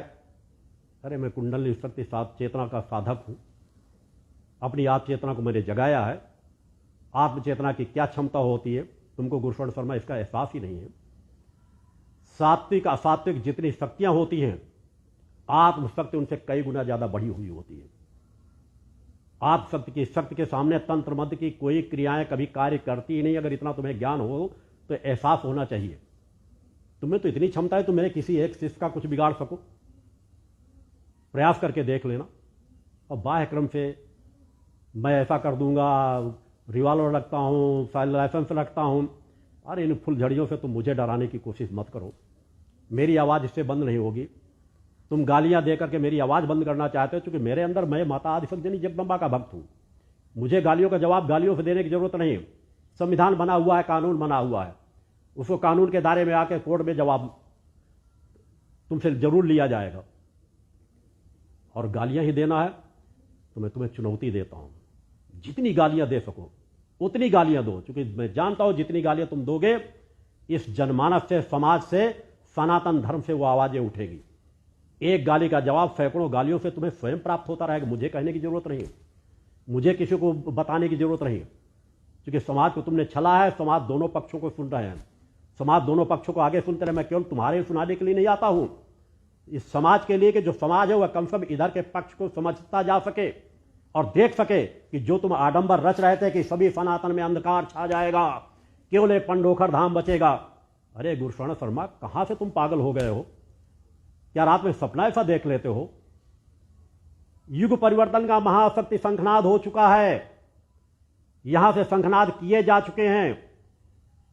अरे मैं कुंडली शक्ति चेतना का साधक हूँ, अपनी आत्म चेतना को मैंने जगाया है। आत्म चेतना की क्या क्षमता होती है तुमको गुरुशरण शर्मा इसका एहसास ही नहीं है। सात्विक असात्विक जितनी शक्तियां होती हैं आत्मशक्ति उनसे कई गुना ज्यादा बढ़ी हुई होती है। आत्मशक्ति की शक्ति के सामने तंत्र मंत्र की कोई क्रियाएं कभी कार्य करती ही नहीं। अगर इतना तुम्हें ज्ञान हो तो एहसास होना चाहिए। तुम्हें तो इतनी क्षमता है तुम मेरे किसी एक शिष्य का कुछ बिगाड़ सको, प्रयास करके देख लेना। और बाह्य क्रम से मैं ऐसा कर दूंगा, रिवॉल्वर रखता हूँ, लाइसेंस रखता हूँ, अरे इन फुलझड़ियों से तुम मुझे डराने की कोशिश मत करो। मेरी आवाज़ इससे बंद नहीं होगी। तुम गालियां दे करके मेरी आवाज़ बंद करना चाहते हो, क्योंकि मेरे अंदर मैं माता आदिशक्ति जगदम्बा का भक्त हूँ। मुझे गालियों का जवाब गालियों से देने की जरूरत नहीं। संविधान बना हुआ है, कानून बना हुआ है, उसको कानून के दायरे में आके कोर्ट में जवाब तुमसे जरूर लिया जाएगा। और गालियां ही देना है तो मैं तुम्हें चुनौती देता हूं, जितनी गालियां दे सको उतनी गालियां दो, क्योंकि मैं जानता हूं जितनी गालियां तुम दोगे इस जनमानस से, समाज से, सनातन धर्म से वो आवाजें उठेगी। एक गाली का जवाब सैकड़ों गालियों से तुम्हें स्वयं प्राप्त होता रहेगा। मुझे कहने की जरूरत नहीं, मुझे किसी को बताने की जरूरत नहीं, क्योंकि समाज को तुमने छला है। समाज दोनों पक्षों को सुन रहे हैं, समाज दोनों पक्षों को आगे सुनते रहे। मैं केवल तुम्हारे सुनाने के लिए नहीं आता हूं, इस समाज के लिए कि जो समाज है वह कम से कम इधर के पक्ष को समझता जा सके और देख सके कि जो तुम आडंबर रच रहे थे कि सभी सनातन में अंधकार छा जाएगा, केवल एक पंडोखर धाम बचेगा। अरे गुरुशरण शर्मा, कहां से तुम पागल हो गए हो? क्या रात में सपना ऐसा देख लेते हो? युग परिवर्तन का महाशक्ति शंखनाद हो चुका है, यहां से शंखनाद किए जा चुके हैं।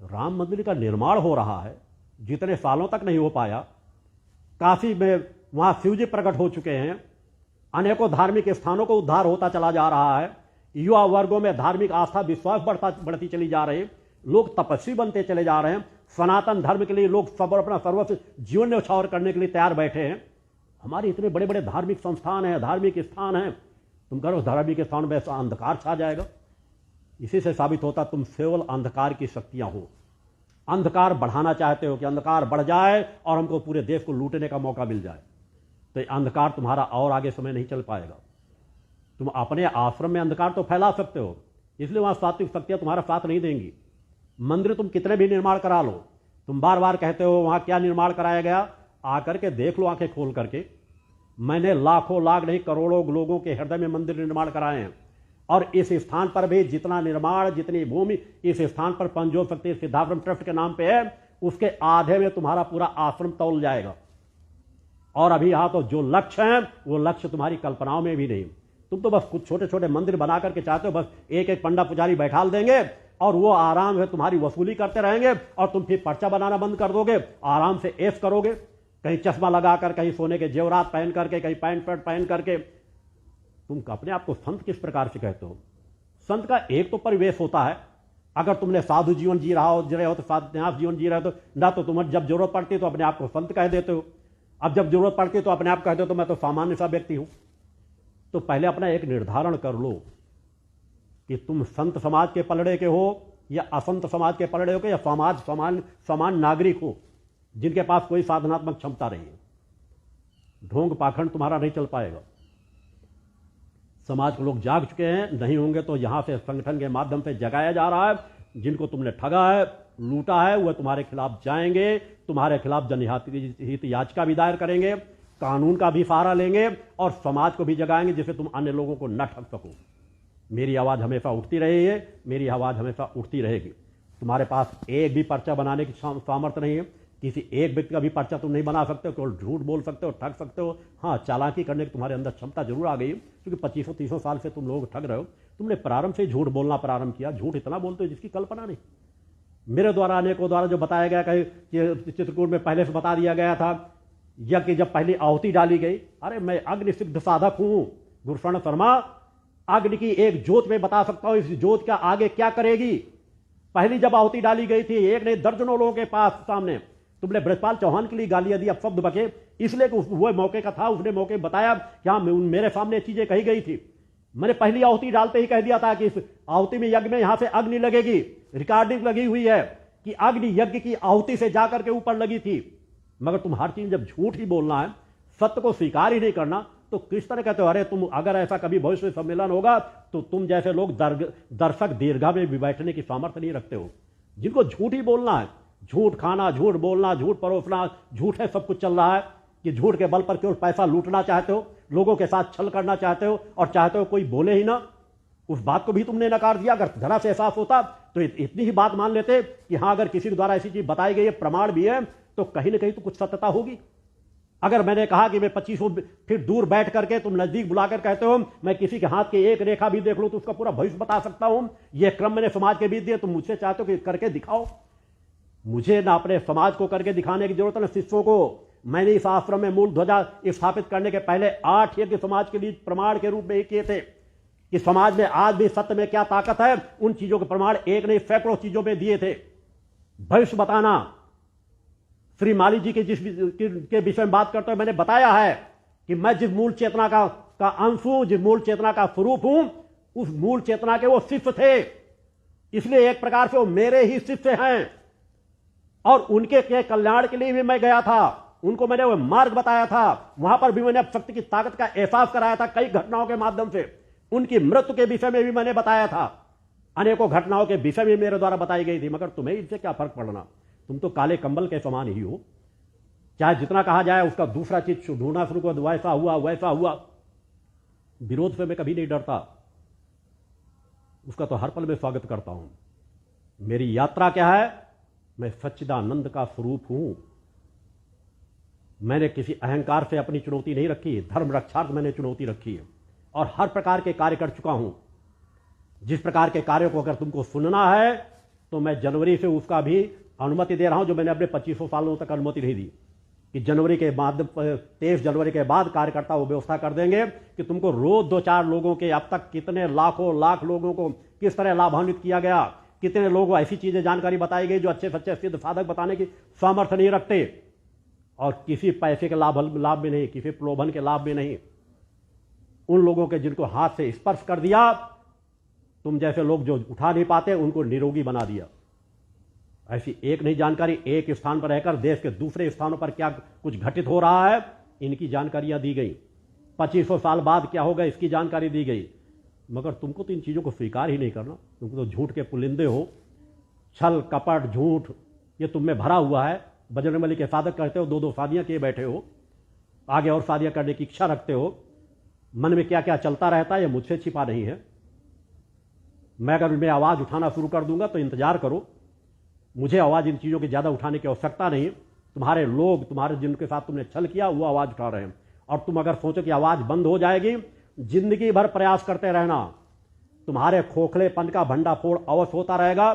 राम मंदिर का निर्माण हो रहा है, जितने सालों तक नहीं हो पाया। काशी में वहां शिवजी प्रकट हो चुके हैं, अनेकों धार्मिक स्थानों को उद्धार होता चला जा रहा है। युवा वर्गों में धार्मिक आस्था विश्वास बढ़ती चली जा रही, लोग तपस्वी बनते चले जा रहे हैं। सनातन धर्म के लिए लोग सब अपना सर्वस्व जीवन न्यौछावर करने के लिए तैयार बैठे हैं। हमारे इतने बड़े बड़े धार्मिक संस्थान हैं, धार्मिक स्थान हैं, तुम करो धार्मिक स्थान में ऐसा अंधकार छा जाएगा। इसी से साबित होता तुम केवल अंधकार की शक्तियां हो। अंधकार बढ़ाना चाहते हो कि अंधकार बढ़ जाए और हमको पूरे देश को लूटने का मौका मिल जाए, तो अंधकार तुम्हारा और आगे समय नहीं चल पाएगा। तुम अपने आश्रम में अंधकार तो फैला सकते हो, इसलिए वहां सात्विक शक्तियां तुम्हारा साथ नहीं देंगी। मंदिर तुम कितने भी निर्माण करा लो, तुम बार बार कहते हो वहां क्या निर्माण कराया गया, आकर के देख लो आंखें खोल करके। मैंने लाखों लाख नहीं करोड़ों लोगों के हृदय में मंदिर निर्माण कराए हैं, और इस स्थान पर भी जितना निर्माण, जितनी भूमि इस स्थान पर पंजोग शक्ति सिद्धाश्रम ट्रस्ट के नाम पे है, उसके आधे में तुम्हारा पूरा आश्रम तौल जाएगा। और अभी यहां तो जो लक्ष्य है वो लक्ष्य तुम्हारी कल्पनाओं में भी नहीं। तुम तो बस कुछ छोटे छोटे मंदिर बना करके चाहते हो, बस एक एक पंडा पुजारी बैठाल देंगे और वो आराम से तुम्हारी वसूली करते रहेंगे, और तुम फिर पर्चा बनाना बंद कर दोगे, आराम से ऐश करोगे, कहीं चश्मा लगाकर, कहीं सोने के जेवरात पहन करके, कहीं पैंट शर्ट पहन करके। तुम अपने आप को संत किस प्रकार से कहते हो? संत का एक तो परिवेश होता है। अगर तुमने साधु जीवन जी रहे हो तो साधन्यास जीवन जी रहे हो, तो ना तो तुम्हें जब जरूरत पड़ती है तो अपने आप को संत कह देते हो, अब जब जरूरत पड़ती है तो अपने आप कहते हो तो मैं तो सामान्य सा व्यक्ति हूं। तो पहले अपना एक निर्धारण कर लो कि तुम संत समाज के पलड़े के हो या असंत समाज के पलड़े हो, या समाज समान नागरिक हो जिनके पास कोई साधनात्मक क्षमता नहीं है। ढोंग पाखंड तुम्हारा नहीं चल पाएगा। समाज के लोग जाग चुके हैं, नहीं होंगे तो यहां से संगठन के माध्यम से जगाया जा रहा है। जिनको तुमने ठगा है, लूटा है, वह तुम्हारे खिलाफ जाएंगे, तुम्हारे खिलाफ जनहित याचिका भी दायर करेंगे। कानून का भी सहारा लेंगे और समाज को भी जगाएंगे जिससे तुम अन्य लोगों को न ठग सको। मेरी आवाज़ हमेशा उठती रही है, मेरी आवाज़ हमेशा उठती रहेगी। तुम्हारे पास एक भी पर्चा बनाने की सामर्थ्य नहीं है, किसी एक व्यक्ति का भी पर्चा तुम नहीं बना सकते हो, केवल झूठ बोल सकते हो, ठग सकते हो। हाँ, चालाकी करने की तुम्हारे अंदर क्षमता जरूर आ गई, क्योंकि 2500-3000 साल से तुम लोग ठग रहे हो। तुमने प्रारंभ से झूठ बोलना प्रारंभ किया, झूठ इतना बोलते हो जिसकी कल्पना नहीं। मेरे द्वारा अनेकों द्वारा जो बताया गया कि चित्रकूट में पहले से बता दिया गया था, यज्ञ की जब पहली आहुति डाली गई, अरे मैं अग्नि सिद्ध साधक हूं गुरुशरण शर्मा, अग्नि की एक ज्योत में बता सकता हूं इस ज्योत का आगे क्या करेगी। पहली जब आहुति डाली गई थी, एक ने दर्जनों लोगों के पास सामने, तुमने ब्रजपाल चौहान के लिए गालियां दी, अब शब्द बके, इसलिए कि वो मौके का था, उसने मौके बताया कि हाँ मेरे सामने चीजें कही गई थी। मैंने पहली आहुति डालते ही कह दिया था कि इस आहुति में यज्ञ में यहां से अग्नि लगेगी, रिकॉर्डिंग लगी हुई है कि अग्नि यज्ञ की आहुति से जाकर के ऊपर लगी थी। मगर तुम हर चीज जब झूठ ही बोलना है, सत्य को स्वीकार ही नहीं करना, तो किस तरह कहते हो अरे तुम अगर ऐसा कभी भविष्य सम्मेलन होगा तो तुम जैसे लोग दर्शक दीर्घा में भी बैठने की सामर्थ्य नहीं रखते हो, जिनको झूठ ही बोलना है, झूठ खाना, झूठ बोलना, झूठ परोसना, झूठ है सब कुछ चल रहा है कि झूठ के बल पर केवल पैसा लूटना चाहते हो, लोगों के साथ छल करना चाहते हो और चाहते हो कोई बोले ही ना। उस बात को भी तुमने नकार दिया। अगर जरा से एहसास होता तो इतनी ही बात मान लेते कि हाँ अगर किसी के द्वारा ऐसी चीज बताई गई है, प्रमाण भी है, तो कहीं ना कहीं तो कुछ सत्यता होगी। अगर मैंने कहा कि मैं 2500 फीट दूर बैठ करके तुम नजदीक बुलाकर कहते हो मैं किसी के हाथ की एक रेखा भी देख लूं तो उसका पूरा भविष्य बता सकता हूं, यह क्रम मैंने समाज के बीच दिए, तुम मुझसे चाहते हो कि करके दिखाओ। मुझे ना अपने समाज को करके दिखाने की जरूरत है, ना शिष्यों को। मैंने इस आश्रम में मूल ध्वजा स्थापित करने के पहले 8 यज्ञ समाज के लिए प्रमाण के रूप में किए थे कि समाज में आज भी सत्य में क्या ताकत है। उन चीजों के प्रमाण एक नहीं सैकड़ों चीजों में दिए थे। भविष्य बताना, श्री माली जी के विषय में बात करते हुए मैंने बताया है कि मैं जिस मूल चेतना का अंश हूं, जिस मूल चेतना का स्वरूप हूं, उस मूल चेतना के वो शिष्य थे, इसलिए एक प्रकार से वो मेरे ही शिष्य हैं और उनके कल्याण के लिए भी मैं गया था। उनको मैंने वो मार्ग बताया था, वहां पर भी मैंने अब शक्ति की ताकत का एहसास कराया था कई घटनाओं के माध्यम से। उनकी मृत्यु के विषय में भी मैंने बताया था, अनेकों घटनाओं के विषय में मेरे द्वारा बताई गई थी। मगर तुम्हें इनसे क्या फर्क पड़ना, तुम तो काले कंबल के समान ही हो। चाहे जितना कहा जाए उसका दूसरा चीज ढूंढना शुरू कर, वैसा हुआ वैसा हुआ। विरोध से मैं कभी नहीं डरता, उसका तो हर पल में स्वागत करता हूं। मेरी यात्रा क्या है, मैं सच्चिदानंद का स्वरूप हूं। मैंने किसी अहंकार से अपनी चुनौती नहीं रखी, धर्म रक्षार्थ मैंने चुनौती रखी है और हर प्रकार के कार्य कर चुका हूं। जिस प्रकार के कार्यों को अगर तुमको सुनना है तो मैं जनवरी से उसका भी अनुमति दे रहा हूं, जो मैंने अपने 2500 सालों तक अनुमति नहीं दी कि जनवरी के बाद 23 जनवरी के बाद कार्यकर्ता वो व्यवस्था कर देंगे कि तुमको रोज 2-4 लोगों के, अब तक कितने लाखों लाख लोगों को किस तरह लाभान्वित किया गया, कितने लोगों को ऐसी चीजें जानकारी बताई गई जो अच्छे सच्चे सिद्ध साधक बताने की सामर्थ्य नहीं रखते और किसी पैसे के लाभ भी नहीं, किसी प्रलोभन के लाभ भी नहीं। उन लोगों के जिनको हाथ से स्पर्श कर दिया, तुम जैसे लोग जो उठा नहीं पाते उनको निरोगी बना दिया। ऐसी एक नहीं जानकारी, एक स्थान पर रहकर देश के दूसरे स्थानों पर क्या कुछ घटित हो रहा है इनकी जानकारियां दी गई। 2500 साल बाद क्या होगा इसकी जानकारी दी गई। मगर तुमको तो इन चीजों को स्वीकार ही नहीं करना। तुमको तो झूठ के पुलिंदे हो, छल कपट झूठ ये तुम में भरा हुआ है। बजरंगबली के साधक करते हो, 2-2 शादियां किए बैठे हो, आगे और शादियां करने की इच्छा रखते हो। मन में क्या क्या चलता रहता है ये मुझसे छिपा नहीं है। मैं अगर उनमें आवाज उठाना शुरू कर दूंगा तो इंतजार करो, मुझे आवाज इन चीजों की ज्यादा उठाने की आवश्यकता नहीं। तुम्हारे लोग, तुम्हारे जिनके साथ तुमने छल किया वो आवाज उठा रहे हैं और तुम अगर सोचो कि आवाज बंद हो जाएगी, जिंदगी भर प्रयास करते रहना, तुम्हारे खोखलेपन का भंडाफोड़ अवश्य होता रहेगा।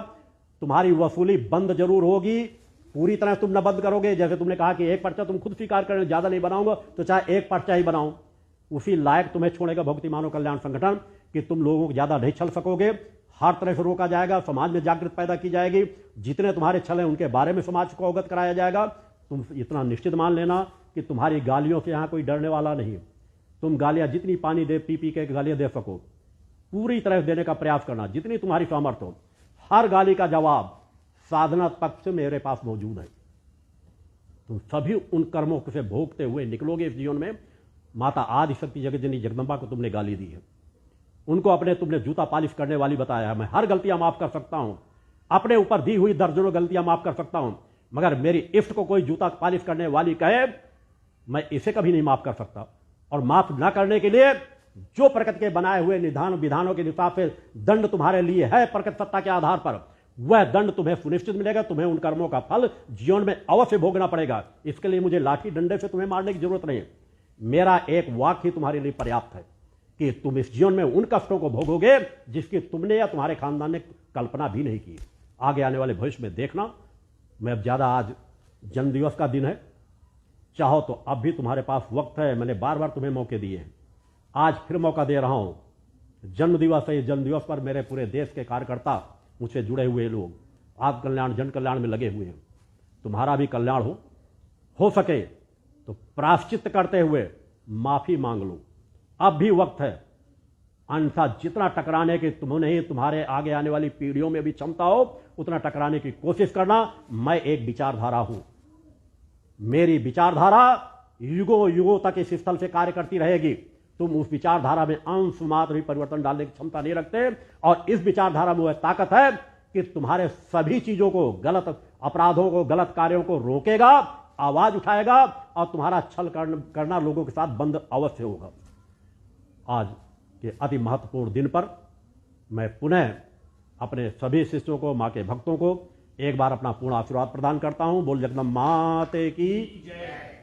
तुम्हारी वसूली बंद जरूर होगी, पूरी तरह तुम न बंद करोगे। जैसे तुमने कहा कि एक पर्चा तुम खुद स्वीकार करने ज्यादा नहीं बनाऊंगा तो चाहे एक पर्चा ही बनाऊं, उसी लायक तुम्हें छोड़ेगा भक्ति मानव कल्याण संगठन कि तुम लोगों को ज्यादा नहीं छल सकोगे। हर तरह से रोका जाएगा, समाज में जागृत पैदा की जाएगी, जितने तुम्हारे छल हैं उनके बारे में समाज को अवगत कराया जाएगा। तुम इतना निश्चित मान लेना कि तुम्हारी गालियों से यहां कोई डरने वाला नहीं। तुम गालियां जितनी पानी दे पी के गालियां दे सको, पूरी तरह देने का प्रयास करना, जितनी तुम्हारी सामर्थ्य हो। हर गाली का जवाब साधना पक्ष से मेरे पास मौजूद है। तुम सभी उन कर्मों से भोगते हुए निकलोगे इस जीवन में। माता आदि शक्ति जगतजननी जगदम्बा को तुमने गाली दी है, उनको अपने तुमने जूता पालिश करने वाली बताया है। मैं हर गलतियां माफ कर सकता हूं, अपने ऊपर दी हुई दर्जनों गलतियां माफ कर सकता हूं, मगर मेरी इफ्त को कोई जूता पालिश करने वाली कहे मैं इसे कभी नहीं माफ कर सकता। और माफ ना करने के लिए जो प्रकृति के बनाए हुए निधान विधानों के हिसाब से दंड तुम्हारे लिए है प्रकृति सत्ता के आधार पर, वह दंड तुम्हें सुनिश्चित मिलेगा। तुम्हें उन कर्मों का फल जीवन में अवश्य भोगना पड़ेगा। इसके लिए मुझे लाठी डंडे से तुम्हें मारने की जरूरत नहीं है। मेरा एक वाक्य ही तुम्हारे लिए पर्याप्त है कि तुम इस जीवन में उन कष्टों को भोगोगे जिसकी तुमने या तुम्हारे खानदान ने कल्पना भी नहीं की। आगे आने वाले भविष्य में देखना। मैं अब ज्यादा, आज जन्मदिवस का दिन है, चाहो तो अब भी तुम्हारे पास वक्त है। मैंने बार बार तुम्हें मौके दिए हैं, आज फिर मौका दे रहा हूं। जन्मदिवस है, इस जन्मदिवस पर मेरे पूरे देश के कार्यकर्ता, मुझसे जुड़े हुए लोग आप कल्याण जन कल्याण में लगे हुए हैं। तुम्हारा भी कल्याण हो सके तो प्रायश्चित करते हुए माफी मांग लो, अब भी वक्त है। अन्यथा जितना टकराने की तुम्हें तुम्हारे आगे आने वाली पीढ़ियों में भी क्षमता हो उतना टकराने की कोशिश करना। मैं एक विचारधारा हूं, मेरी विचारधारा युगों युगों तक इस स्थल से कार्य करती रहेगी। तुम उस विचारधारा में अंश मात्र भी परिवर्तन डालने की क्षमता नहीं रखते, और इस विचारधारा में वह ताकत है कि तुम्हारे सभी चीजों को, गलत अपराधों को, गलत कार्यों को रोकेगा, आवाज उठाएगा, और तुम्हारा छल करना लोगों के साथ बंद अवश्य होगा। आज के अति महत्वपूर्ण दिन पर मैं पुनः अपने सभी शिष्यों को, मां के भक्तों को एक बार अपना पूर्ण आशीर्वाद प्रदान करता हूं। बोल जगदम्बा माते की जय।